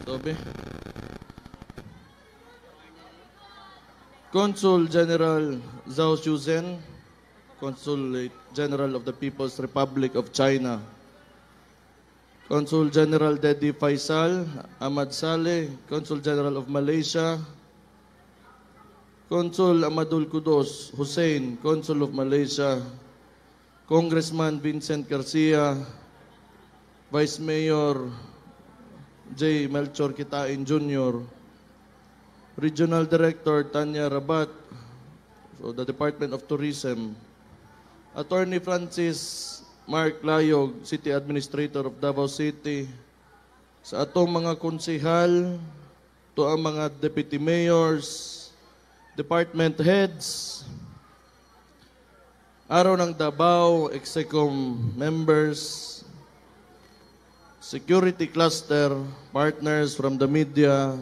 Sabi. Consul General Zhao Shuzhen, Consulate General of the People's Republic of China. Consul General Dedi Faisal Ahmad Saleh, Consul General of Malaysia. Consul Amadul Quddus Hussein, Consul of Malaysia. Congressman Vincent Garcia, Vice Mayor J. Melchor Kitain Jr., Regional Director Tanya Rabat, so the Department of Tourism, Attorney Francis Mark Layog, City Administrator of Davao City, sa atong mga konsehal, to ang mga deputy mayors, department heads, Araw ng Davao, Execom members, security cluster, partners from the media,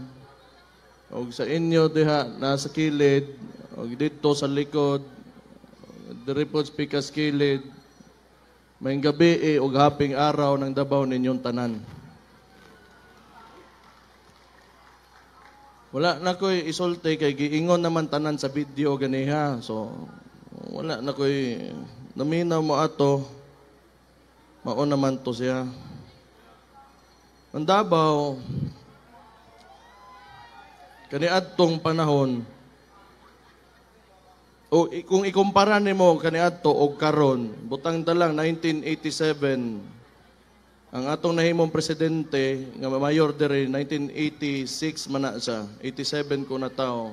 o sa inyo diha nasa kilid, o dito sa likod, diri po speaker sa kilid, may gabi o haping araw ng Davao ninyong tanan. Wala na ko'y isulti kay giingon naman tanan sa video ganiha. So, wala na ko'y naminaw mo ato, mao naman to siya. Ang Davao, kaniadtong panahon, o kung ikumpara nimo kaniadto og karon, butang dalang 1987, ang atong nahimong presidente nga mayor diri 1986 man na siya, 87 ko na tao.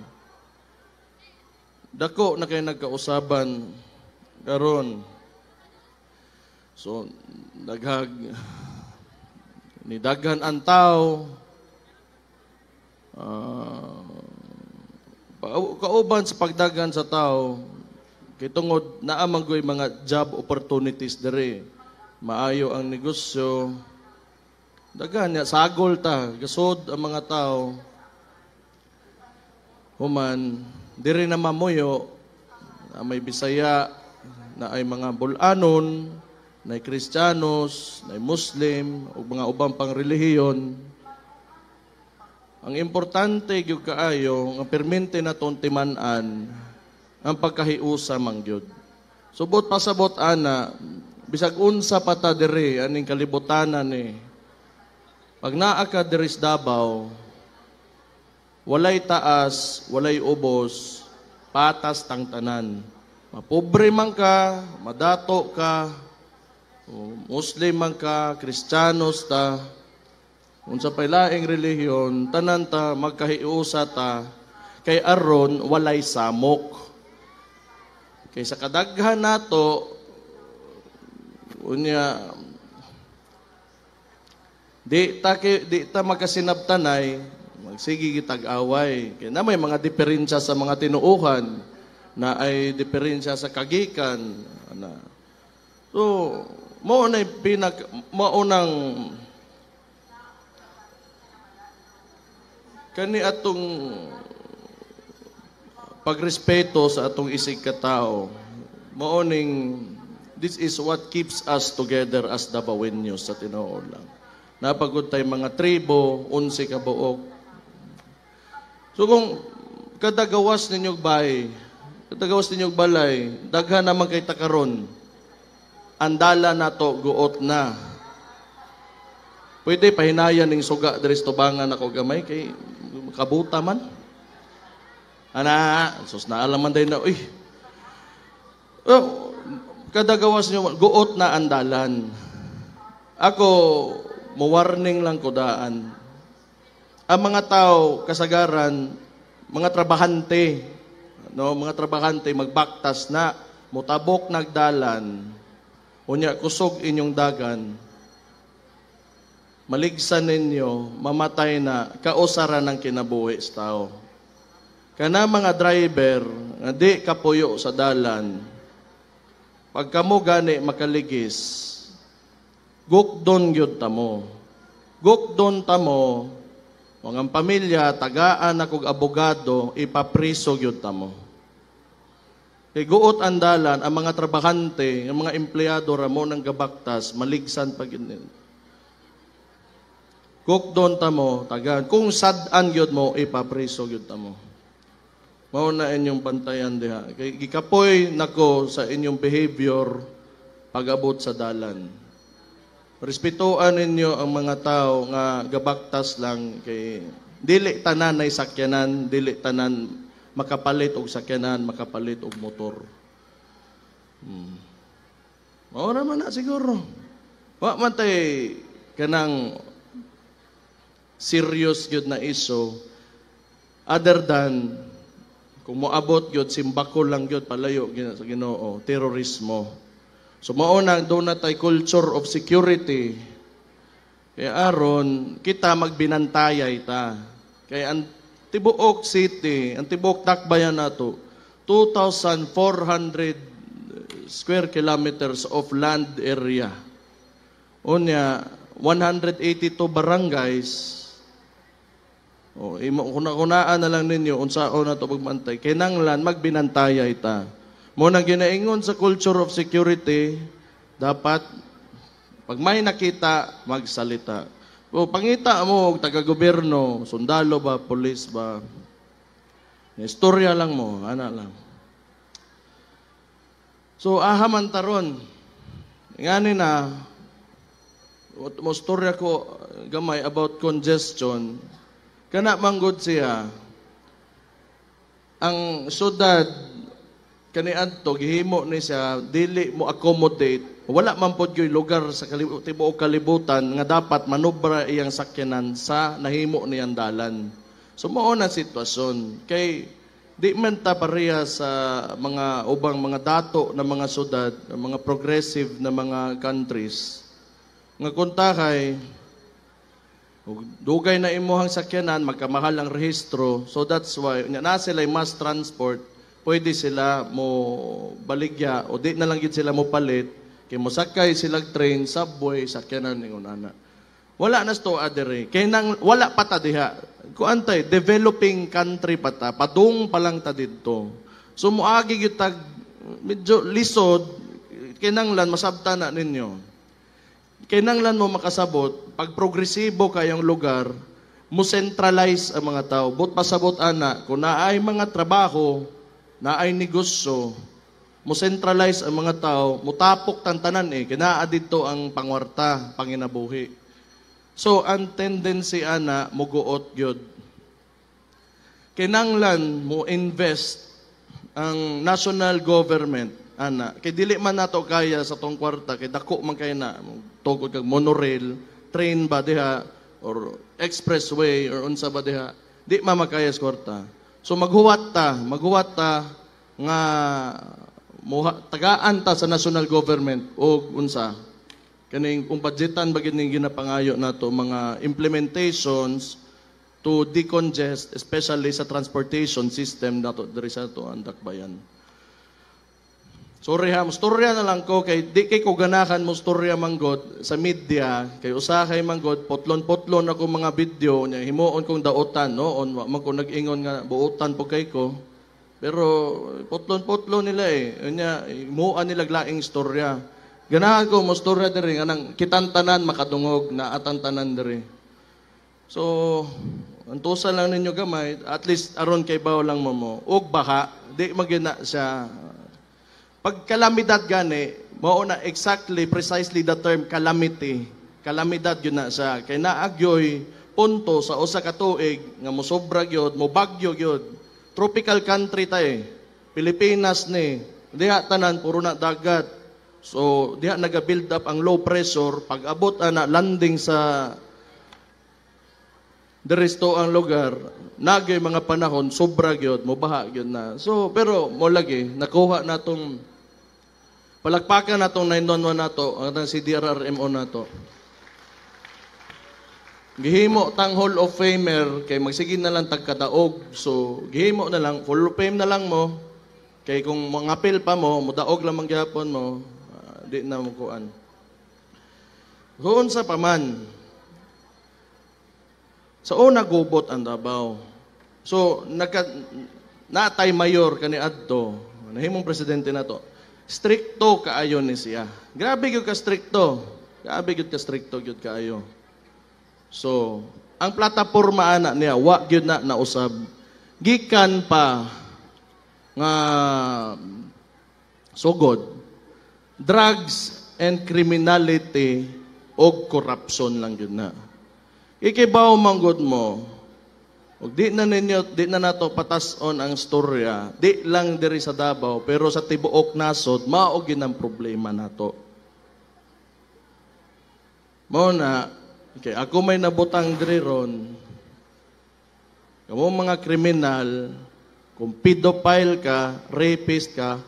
Dako na kay nagkausaban karon. So nidaghan ang tao, kauban sa pagdagan sa tao, kay tungod naamang goy mga job opportunities diri, maayo ang negosyo, daghan niya sagol ta, gasod ang mga tao, human diri na mamuyo, na may Bisaya, na ay mga Bulanon, na ay Kristiyanos, na ay Muslim, o mga ubang pang relihiyon. Ang importante gyud kaayo, ang permente na tong timan-an, ang pagkahiusa mangyud. Subot pasabot ana, bisag unsa pa ta diri aning kalibutanan ni. Pag naa ka diri sa Davao, walay taas, walay ubos, patas tang tanan. Mapobre man ka, madato ka, Muslim man ka, Kristiyanos ta, unsa pay laing relihiyon, tanan ta magkahiusa ta, kay aron walay samok. Kay sa kadaghan nato, unya di ta magkasinabtanay, magsige kitag-away. Kaya na may mga diferensya sa mga tinuuhan, na ay diferensya sa kagikan. So, maunang kani atong pagrespeto sa atong isig katao, maoning this is what keeps us together as Davaoenos sa tinuod lang. Napagod tay mga tribo, 11 ka buok. So kung kadagawas ninyong balay, daghan naman kay takaron, andala na to, guot na. Pwede pahinayan ning suga diri sa tubangan ako gamay kay kabuta man. Ana, sus naalaman day na, kadagawas niyo, guot na andalan. Ako, warning lang ko daan. Ang mga tao, kasagaran, mga trabahante, mga trabahante, magbaktas na, mutabok nagdalan, unya kusog inyong dagan, maligsan ninyo, mamatay na, kausaran ng kinabuhi sa tao. Kana mga driver, nga di kapuyo sa dalan, pag kamo gani makaligis, gukdon gyud tamo. Gukdon tamo, ang pamilya, tagaan akong abogado, ipapriso gyud tamo. Kay guot ang dalan, ang mga trabahante, ang mga empleyado ramo ng gabaktas, maligsan pag kukdon ta mo, tagan. Kung sad-an gyud mo, ipapriso gyud ta mo. Mao na inyong bantayan diha. Kay gikapoy nako sa inyong behavior pag-abot sa dalan. Respetuan ninyo ang mga tao nga gabaktas lang kay dili tanan nay sakyanan, dili tanan makapalit og sakyanan, makapalit og motor. Mao ra man na siguro. Wa man tay kanang serious gyud na iso other than kung moabot gyud simbako lang gyud palayo sa Ginoo, terorismo. So mao na do na tay culture of security. Kaya aron kita magbinantayay ta. Kaya ang Tibuok City, ang Tibuok Dakbayan nato 2,400 square kilometers of land area. Unya 182 barangays. O, kunaan na lang ninyo, unsaon na ito pagmantay. Kinanglan, magbinantayay ta. Muna ginaingon sa culture of security, dapat, pag may nakita, magsalita. O, pangita mo, taga-gobyerno, sundalo ba, polis ba, istorya lang mo, ana lang. So, ahaman taron. Ngani na, mo storya ko gamay about congestion. Kana manggod siya, ang syudad, kaniadto, gihimo ni siya, dili mo accommodate, wala man po yung lugar sa tibuok kalibutan nga dapat manubra iyang sakyanan sa nahimo niyang dalan. So, mao na sitwasyon. Kay, di man ta pareha sa mga ubang mga dato na mga syudad, mga progressive na mga countries, nga kuntakay, dugay na imuhang sakyanan, magkamahal ang rehistro. So that's why, na sila mass transport, pwede sila mo baligya o di na lang yun sila mo palit. Kaya mo sakay silang train, subway, sakyanan ng unana. Wala na ito adere. Kaya nang, wala pa ta diha. Kung antay, developing country pa ta, padung pa lang ta dito. So muagi yung tag, medyo lisod, kinanglan, masabta na ninyo. Kinanglan mo makasabot, pag progresibo kayong lugar, mo centralize ang mga tao. But pasabot ana, kung naay mga trabaho, naay negosyo, mo centralize ang mga tao, mutapok tantanan kinaa dito ang pangwarta, panginabuhi. So, ang tendency ana, muguot yun. Kinanglan mo invest ang national government, ana. Kay dili man nato kaya sa tong kwarta, kay dako man kay na, tugod kag monorail, train ba diha, or expressway, or unsa ba diha, di mamakaya sa kwarta. So maghuwat ta, nga tagaan ta sa national government, o unsa, kaning kung budgetan ba gining ginapangayo nato mga implementations to decongest, especially sa transportation system nato diri sa ato ang Dakbayan. Sorry ha, mustorya na lang ko, kay di kay ko ganahan mustorya manggod sa media, kay usahay manggod, potlon-potlon ako mga video, niya himuon kong daotan, noon, man ko nag-ingon nga, buotan po kay ko, pero potlon-potlon nila niya, himuan nila laing istorya. Ganahan ko, mustorya diri, nga nang kitantanan, makadungog, na atantanan diri. So, antusa lang ninyo gamay, at least aron kay baw lang mo, ug baha, di magina siya. Pag kalamidad gani, mao na exactly, precisely the term calamity. Kalamidad yun na siya. Kaya naagyoy punto sa usa ka tuig nga mosobra gyud, mo bagyo gyud. Tropical country tayo. Pilipinas ni. Diha tanan puro na dagat. So diha naga-build up ang low pressure, pag abot ana landing sa diristo ang lugar, nagay mga panahon sobra gyud, mobaha gyud na. So pero mo lagi nakuha natong palakpakan natong 911 nato, ang CDRRMO nato. Gihimo tang Hall of Famer kay magsige na lang tagkadaog. So gihimo na lang Hall of Fame na lang mo. Kay kung mangapil pa mo, mudaog lang mangyapon mo, di na mo kuan. So unsa pa man, sa una gubot ang Davao. So natay mayor kani adto, Nahimong presidente na to. Stricto kaayo ni siya. Grabe gyud ka stricto. Grabe gyud ka stricto gyud kaayo. So, ang plataporma ana niya wa gyud na nausab. Gikan pa nga sugod, drugs and criminality o corruption lang yun na. Ikibaw manggod mo, ug di na nato patason ang storya, di lang diri sa Davao, pero sa tibuok nasod, mao gyud ang problema nato. Mao na, okay, ako may nabutang diri ron, kamo mga kriminal, kung pedophile ka, rapist ka,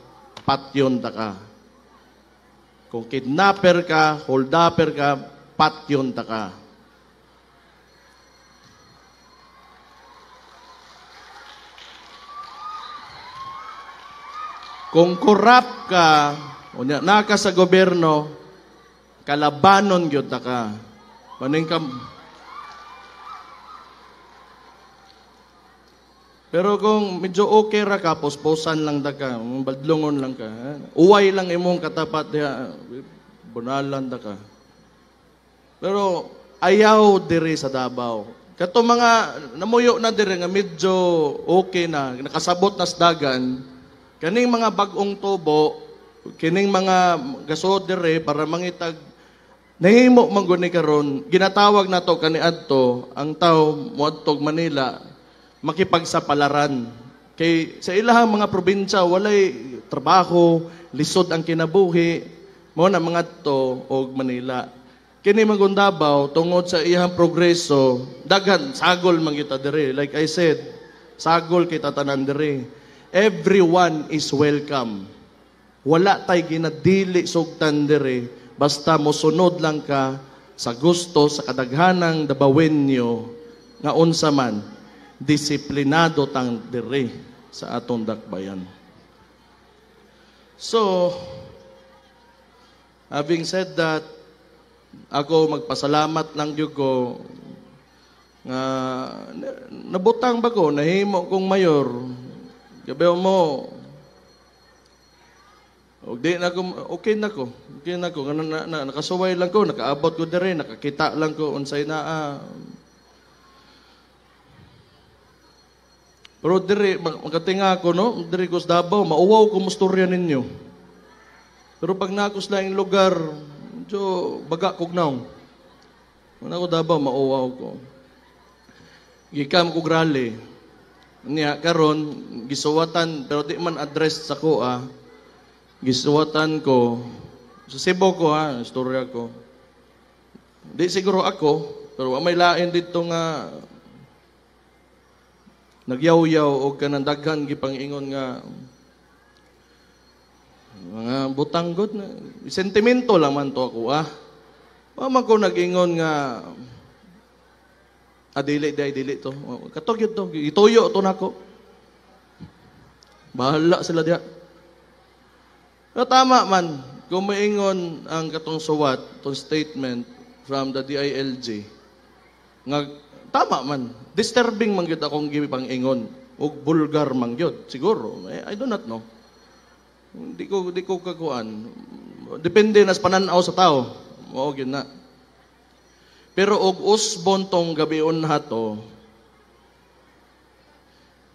patyon ta ka. Kung kidnapper ka, holdupper ka, patyon ta ka. Kung corrupt ka, o naka sa gobyerno, kalabanon gyud ta ka. Maning ka. Pero kung medyo okay ra ka, posposan lang da ka, badlongon lang ka, uway lang imong katapat diha, bunalan da ka. Pero ayaw diri sa Davao. Kato mga namuyo na diri nga medyo okay na, nakasabot na sa dagan, kaning mga bag-ong tubo, kining mga gasod diri para mangitag nahimo man guni karon, ginatawag nato kaniadto ang tao moadtog Manila makipagsapalaran. Kay sa ilahang mga probinsya walay trabaho, lisod ang kinabuhi, mo na mga to og Manila. Kini magong Davao tungod sa iyang progreso, daghan sagol man kita diri. Like I said, sagol kita tanan diri. Everyone is welcome. Wala tay ginadili sugtan diri, basta mosunod lang ka sa gusto sa kadaghanang dabawenyo nga unsa man. Disiplinado tang diri sa atong dakbayan. So, having said that, ako magpasalamat lang gyud ko nga nabutang ba ko, nahimo kong mayor. Gabi mo, di na ko, okay na ko. Okay na ko. Nakasuway lang ko, nakaabot ko diri, nakakita lang ko unsay naa. Pero diri, magkatinga ako, no? Diri ko sa Davao, mauwaw ko mustorya ninyo. Pero pag nakos lang yung lugar, medyo baga kognaw. Kung ako Davao, mauwaw ko. Gikam ko grali. Niya, karon gisuwatan, pero di man address sa ko, gisuwatan ko, sa Cebu ko, istorya ko. Di siguro ako, pero may lain dito nga, nagyaw-yaw o kanandaghan gipangingon nga mga butanggod na sentimento lang man to ako mama ko nagingon nga dili to katugyod to ituyo to nako bahala sila diha. Pero tama man kung maingon ang katong suwat tong statement from the DILG nga tama man. Disturbing man gyud akong gipang-ingon ug bulgar man gyud siguro. I do not know. Di ko kakuan. Depende na sa pananaw sa tao. Mao gyud na. Pero og usbon tong gabion hato,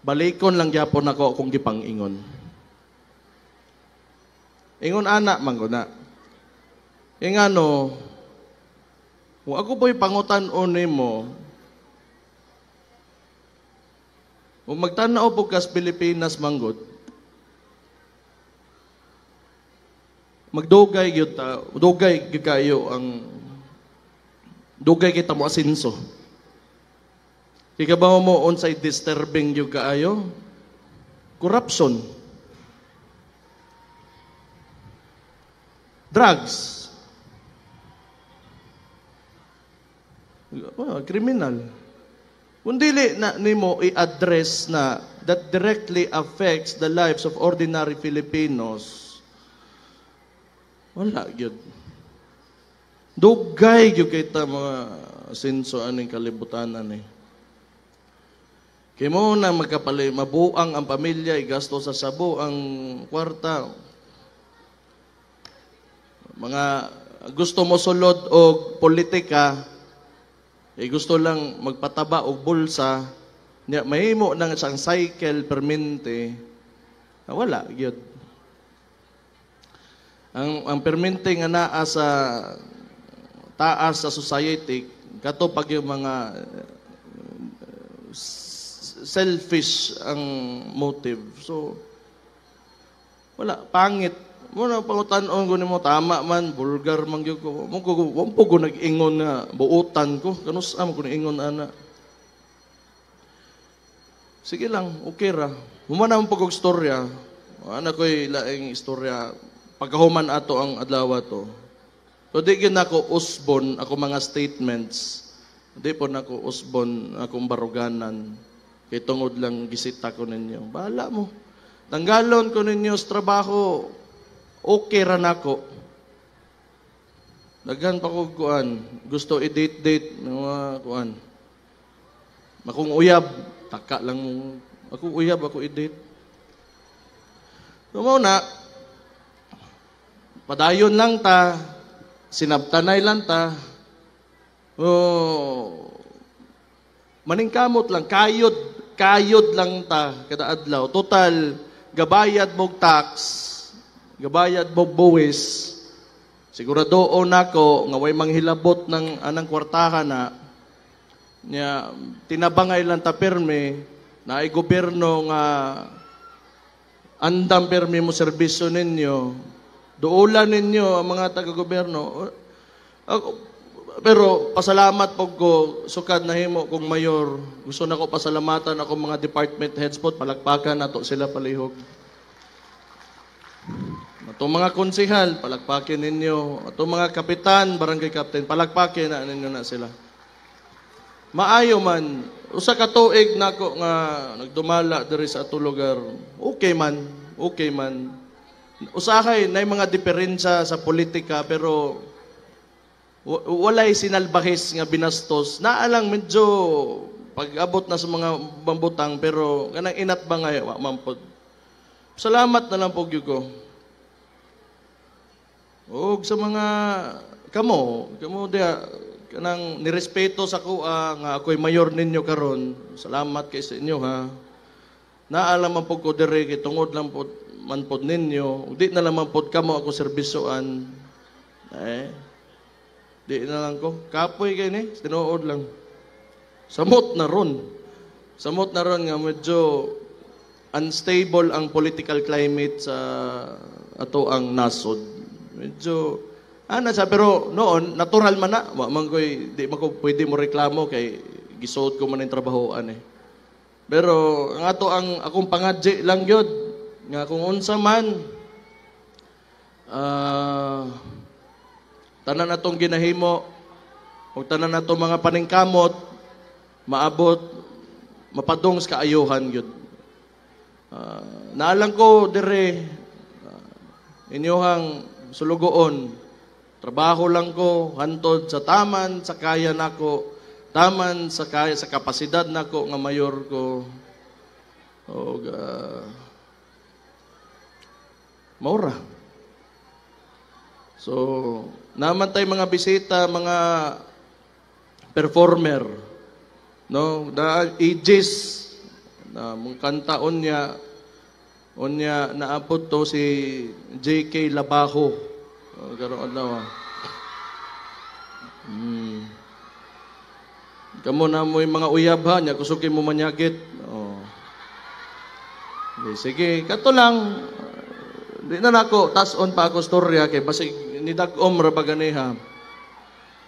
balikon lang gyapon ako akong gipang-ingon. Ingon ana man ko na. Ingano, kung ako po'y pangutan-on nimo, kung magtanaw po kas Pilipinas manggod, magdugay gyud ta, dugay gyud kayo ang dugay kita mo asinso. Kikabaw mo unsay disturbing gyud kaayo? Corruption. Drugs. Criminal. Kung dili na nimo i-address na that directly affects the lives of ordinary Filipinos, wala gyud. Dugay gyud kita mga sinso aning kalibutanan . Kaya mo na mabuang ang pamilya, igasto sa sabo ang kwarta. Mga gusto mo sulod o politika, gusto lang magpataba o bulsa, mahimo nang isang cycle permente, wala, gyud. Ang permente nga naa sa taas sa society, kato pag yung mga selfish ang motive. So, wala, pangit. Muna pangutan-on ko mo, tama man, vulgar man gyud ko. Wampo ko nag-ingon na buutan ko. Kanus-am ko nag-ingon ana. Sige lang, okay ra. Humana mo pag istorya. Ana ko'y laing istorya. Pagkahuman ato ang adlaw to. So di gyud nako usbon ako mga statements. Di po nako usbon akong baruganan. Kay tungod lang gisita ko ninyo. Bahala mo. Tanggalon ko ninyo sa trabaho. Okay ra nako. Daghan pa ko kuan. Gusto i-date mga kuan. Akong uyab, taka lang mo. Akong uyab ako i-date. So na, padayon lang ta, sinabtanay lang ta. Oh, maningkamot lang, kayod lang ta kada adlaw. Total gabayad mog tax, gabayad mog buwis. Siguradoon nako nga way manghilabot ng anang kwartahan na nya tinabangay lang ta perme na ay gobyerno nga andam perme mo serbisyo ninyo. Duulan ninyo ang mga taga-gobyerno. Pero pasalamat po ko, sukad na himo kong mayor. Gusto na ko pasalamatan ako mga department heads po, palakpakan nato sila palihog. Itong mga konsihal, palakpakin ninyo. Itong mga kapitan, barangay captain, palakpakin na ninyo na sila. Maayo man, usa ka tuig nako nga nagdumala diri sa ato lugar. Okay man. Usahay na mga diferensya sa politika pero walay sinalbahis nga binastos. Naalang medyo pag-abot na sa mga bambutang pero kanang inat ba nga mampod. Salamat na lang po ko. Og sa mga kamo dia kanang nirespeto sa kuha nga ako'y mayor ninyo karon. Salamat kay sa inyo ha. Naalam man po ko dire kay tungod lang po man pod ninyo. Di na lang pod kamo ako serbisyoan. Di na lang ko. Kapoy kayo ni, tinuod lang. Samot na ron nga medyo unstable ang political climate sa ato ang nasod. Medyo, pero noon, natural man na. Di man ko pwede mo reklamo kay gisuot ko man yung trabahoan eh. Pero, ang ato ang akong pangadji lang yun. Nga kung unsa man, tanan natong ginahimo o tanan natong mga paningkamot maabot mapadong sa kaayuhan gyud. Naalang ko dire inyohang sulugoon trabaho lang ko hantod sa taman sa kaya nako taman sa kaya sa kapasidad nako nga mayor ko og maura. So, naman tayo mga bisita, mga performer, no? Da ages na mong kanta unya naapod to si J.K. Labajo. Karon adlaw. Kamo na mo yung mga uyab ha, nya kusuki mo manyagit. Oh. Okay, sige, kato lang. Di na nako, tas-on pa ako storya kay basig nidag-om ra baganiha.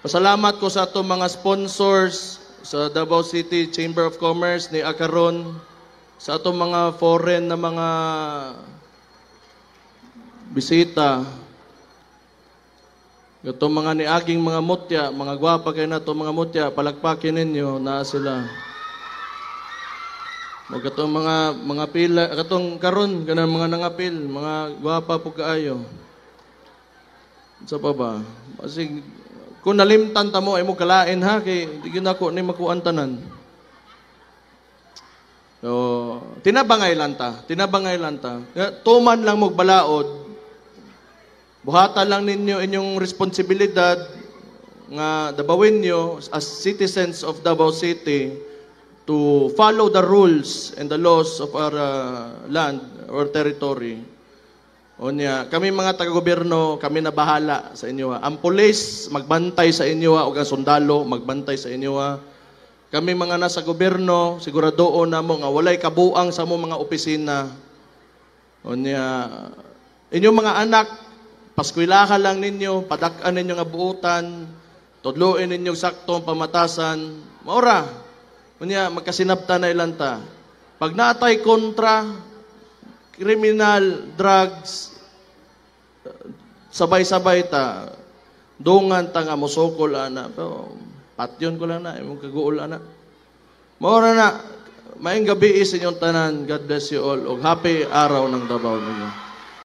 Pasalamat ko sa ato mga sponsors sa Davao City Chamber of Commerce ni Akaron, sa ato mga foreign na mga bisita. Ito mga niaging mga mutya, mga gwapa kayo na ito mga mutya, palakpakin ninyo na sila. Mag katong mga pila, katong karon kanang mga nangapil, mga gwapa po kaayo. Sa pa ba? Kasi kung nalimtan ta mo ay mo kalain ha kay di gyud nako ni makuan tanan. So, tinabangay lang ta. Tuman lang mo balaod. Buhatan lang ninyo inyong responsibilidad nga dabawin nyo as citizens of Davao City to follow the rules and the laws of our land or territory. Onya, kami mga taga-gobyerno, kami na bahala sa inyo. Ang pulis, magbantay sa inyo. O ang sundalo, magbantay sa inyo. Kami mga nasa gobyerno, siguradoon na mo nga walay kabuang sa mo mga opisina. Onya, inyong mga anak, paskwilahan lang ninyo, padak-an ninyo nga buutan, tudluin ninyo saktong pamatasan. Maura, onya, magkasinabta na ilanta. Pag naatay kontra, criminal, drugs, sabay-sabay ta, dungan ta nga musokol, ana. Pero, patyon ko lang na, imong kaguol, ana. Maura na, maayong gabi sa inyong tanan. God bless you all. O happy araw ng Davao ninyo.